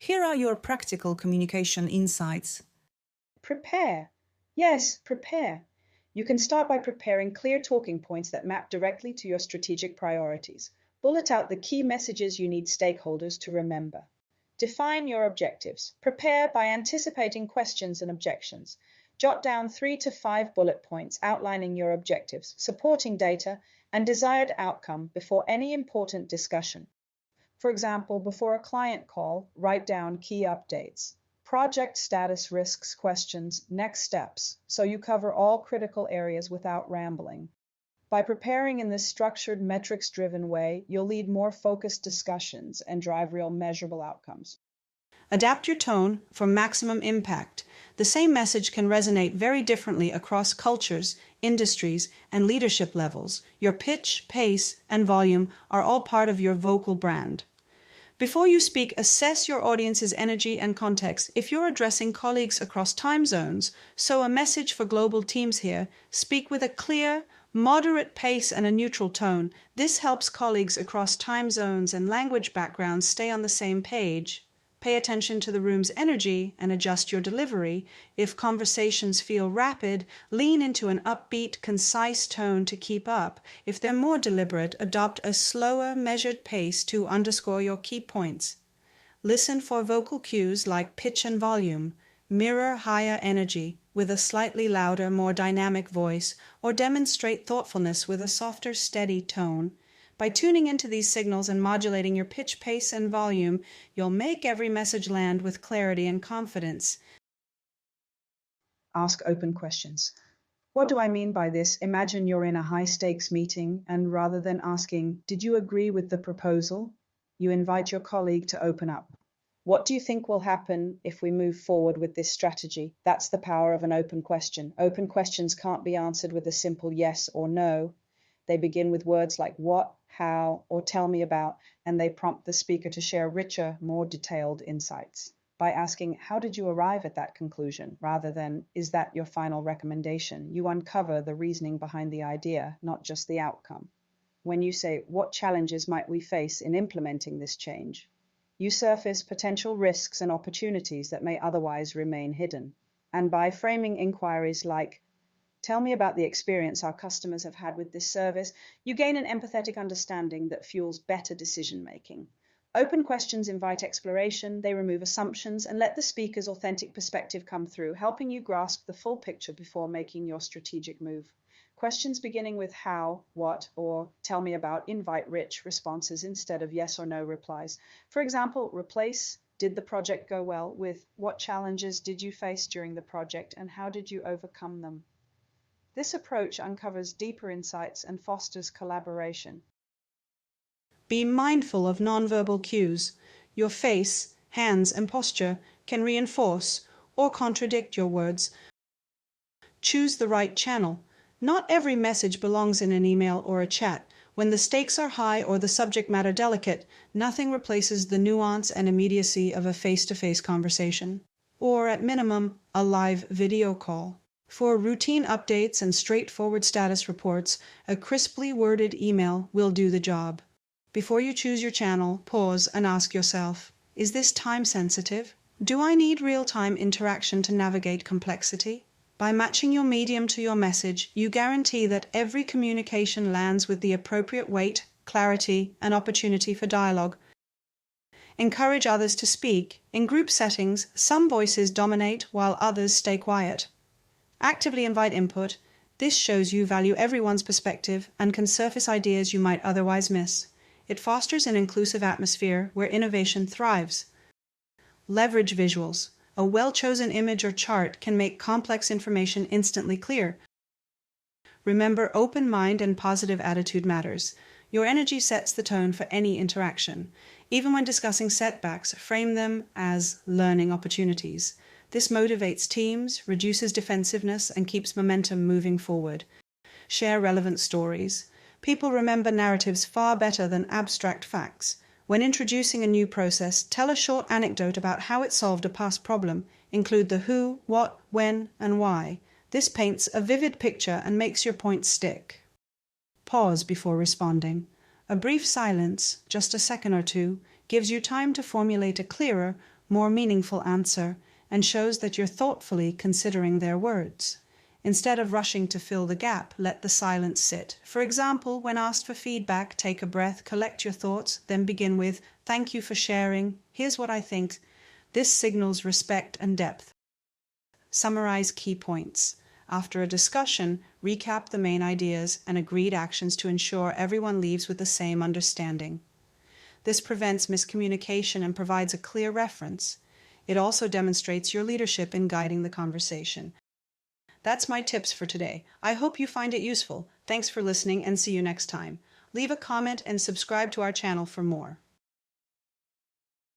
Here are your practical communication insights. Prepare. Yes, prepare. You can start by preparing clear talking points that map directly to your strategic priorities. Bullet out the key messages you need stakeholders to remember. Define your objectives. Prepare by anticipating questions and objections. Jot down 3 to 5 bullet points outlining your objectives, supporting data, and desired outcome before any important discussion. For example, before a client call, write down key updates, project status, risks, questions, next steps, so you cover all critical areas without rambling. By preparing in this structured, metrics-driven way, you'll lead more focused discussions and drive real measurable outcomes. Adapt your tone for maximum impact. The same message can resonate very differently across cultures, industries, and leadership levels. Your pitch, pace, and volume are all part of your vocal brand. Before you speak, assess your audience's energy and context. If you're addressing colleagues across time zones, so a message for global teams here, speak with a clear, moderate pace and a neutral tone. This helps colleagues across time zones and language backgrounds stay on the same page. Pay attention to the room's energy and adjust your delivery. If conversations feel rapid, lean into an upbeat, concise tone to keep up. If they're more deliberate, adopt a slower, measured pace to underscore your key points. Listen for vocal cues like pitch and volume. Mirror higher energy with a slightly louder, more dynamic voice, or demonstrate thoughtfulness with a softer, steady tone. By tuning into these signals and modulating your pitch, pace, and volume, you'll make every message land with clarity and confidence. Ask open questions. What do I mean by this? Imagine you're in a high-stakes meeting, and rather than asking, "Did you agree with the proposal?" you invite your colleague to open up. What do you think will happen if we move forward with this strategy? That's the power of an open question. Open questions can't be answered with a simple yes or no. They begin with words like what, how, or tell me about, and they prompt the speaker to share richer, more detailed insights. By asking, how did you arrive at that conclusion, rather than, is that your final recommendation, you uncover the reasoning behind the idea, not just the outcome. When you say, what challenges might we face in implementing this change? You surface potential risks and opportunities that may otherwise remain hidden. And by framing inquiries like, tell me about the experience our customers have had with this service, you gain an empathetic understanding that fuels better decision-making. Open questions invite exploration, they remove assumptions, and let the speaker's authentic perspective come through, helping you grasp the full picture before making your strategic move. Questions beginning with how, what, or tell me about invite rich responses instead of yes or no replies. For example, replace did the project go well with what challenges did you face during the project and how did you overcome them? This approach uncovers deeper insights and fosters collaboration. Be mindful of nonverbal cues. Your face, hands, and posture can reinforce or contradict your words. Choose the right channel. Not every message belongs in an email or a chat. When the stakes are high or the subject matter delicate, nothing replaces the nuance and immediacy of a face-to-face conversation, or at minimum, a live video call. For routine updates and straightforward status reports, a crisply worded email will do the job. Before you choose your channel, pause and ask yourself, is this time sensitive? Do I need real-time interaction to navigate complexity? By matching your medium to your message, you guarantee that every communication lands with the appropriate weight, clarity, and opportunity for dialogue. Encourage others to speak. In group settings, some voices dominate while others stay quiet. Actively invite input. This shows you value everyone's perspective and can surface ideas you might otherwise miss. It fosters an inclusive atmosphere where innovation thrives. Leverage visuals. A well-chosen image or chart can make complex information instantly clear. Remember, open mind and positive attitude matters. Your energy sets the tone for any interaction. Even when discussing setbacks, frame them as learning opportunities. This motivates teams, reduces defensiveness, and keeps momentum moving forward. Share relevant stories. People remember narratives far better than abstract facts. When introducing a new process, tell a short anecdote about how it solved a past problem. Include the who, what, when, and why. This paints a vivid picture and makes your point stick. Pause before responding. A brief silence, just a second or two, gives you time to formulate a clearer, more meaningful answer and shows that you're thoughtfully considering their words. Instead of rushing to fill the gap, let the silence sit. For example, when asked for feedback, take a breath, collect your thoughts, then begin with, "Thank you for sharing. Here's what I think." This signals respect and depth. Summarize key points. After a discussion, recap the main ideas and agreed actions to ensure everyone leaves with the same understanding. This prevents miscommunication and provides a clear reference. It also demonstrates your leadership in guiding the conversation. That's my tips for today. I hope you find it useful. Thanks for listening and see you next time. Leave a comment and subscribe to our channel for more.